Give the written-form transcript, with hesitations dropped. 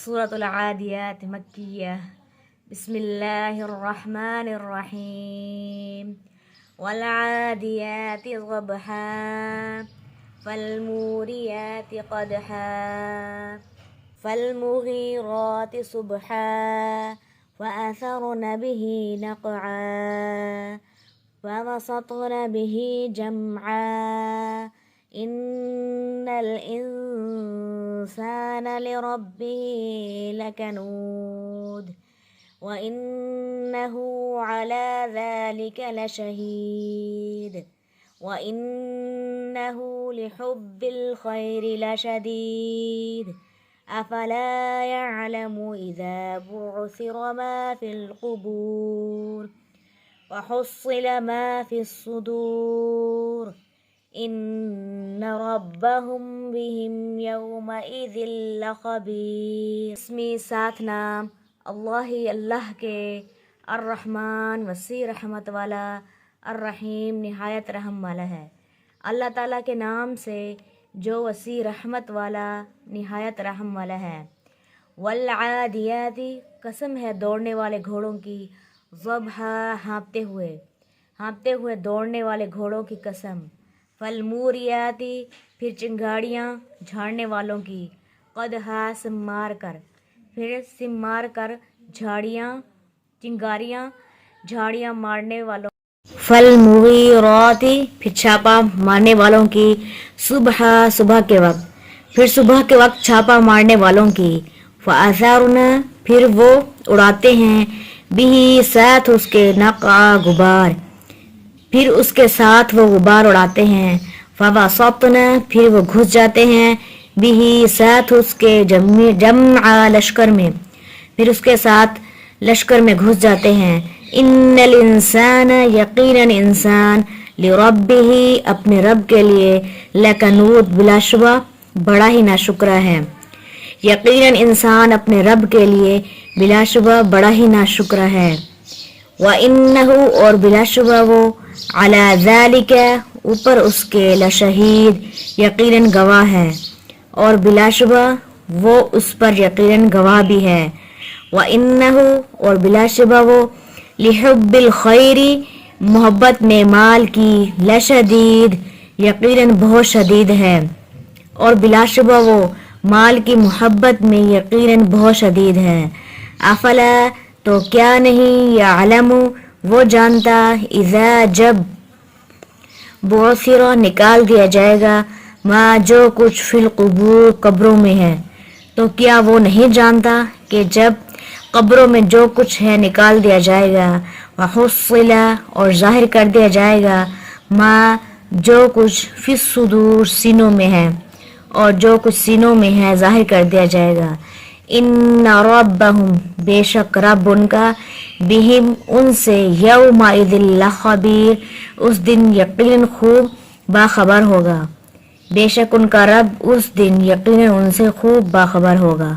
سورة العاديات مكية. بسم الله الرحمن الرحيم. والعاديات ضبحا فالموريات قدحا فالمغيرات صبحا فأثرن به نقعا فوسطن به جمعا إن الإنسان لربه لكنود وإنه على ذلك لشهيد وإنه لحب الخير لشديد أفلا يعلم إذا بعثر ما في القبور وحصل ما في الصدور إن ربهم بهم يومئذ لخبیر۔ اسمی ساتھ نام اللہ کے، الرحمن وسیع رحمت والا، الرحیم نہایت رحم والا ہے۔ اللہ تعالیٰ کے نام سے جو وسیع رحمت والا نہایت رحم والا ہے۔ والعادیات قسم ہے دوڑنے والے گھوڑوں کی، ضبحا ہانپتے ہوئے دوڑنے والے گھوڑوں کی قسم، فالموریاتی پھر چنگاڑیاں جھاڑنے والوں کی، قدحا سم مار کر جھاڑیاں مارنے والوں، فالمغیراتی پھر چھاپا مارنے والوں کی، صبح کے وقت چھاپا مارنے والوں کی، فأثرن پھر وہ اڑاتے ہیں، بھی ساتھ اس کے نقع غبار، پھر اس کے ساتھ وہ غبار اڑاتے ہیں، فوسطن پھر وہ گھس جاتے ہیں، بھی ساتھ اس کے جمع لشکر میں، پھر اس کے ساتھ لشکر میں گھس جاتے ہیں، ان الانسان یقیناً انسان، لربہ اپنے رب کے لیے، لکنود بلا شبہ بڑا ہی ناشکرا ہے، یقیناً انسان اپنے رب کے لیے بلا شبہ بڑا ہی ناشکرا ہے، وَإِنَّهُ اور بلا شبہ وہ، عَلَى ذَلِكَ اوپر اس کے، لشہید یقیناً گواہ ہے، اور بلا شبہ وہ اس پر یقیناً گواہ بھی ہے، وَإِنَّهُ اور بلا شبہ وہ، لِحُبِّ الْخَيْرِ محبت میں مال کی، لشدید یقیناً بہت شدید ہے، اور بلا شبہ وہ مال کی محبت میں یقیناً بہت شدید ہے، افلا تو کیا نہیں، یعلم وہ جانتا، اذا جب بعثر نکال دیا جائے گا، ما جو کچھ فی القبور قبروں میں ہے، تو کیا وہ نہیں جانتا کہ جب قبروں میں جو کچھ ہے نکال دیا جائے گا، وحصل اور ظاہر کر دیا جائے گا، ما جو کچھ فی الصدور سینوں میں ہے، اور جو کچھ سینوں میں ہے ظاہر کر دیا جائے گا، ان ربہم بے شک رب ان کا، بہم ان سے، یومئذ لخبیر اس دن یقیناً خوب باخبر ہوگا، بے شک ان کا رب اس دن یقیناً ان سے خوب باخبر ہوگا۔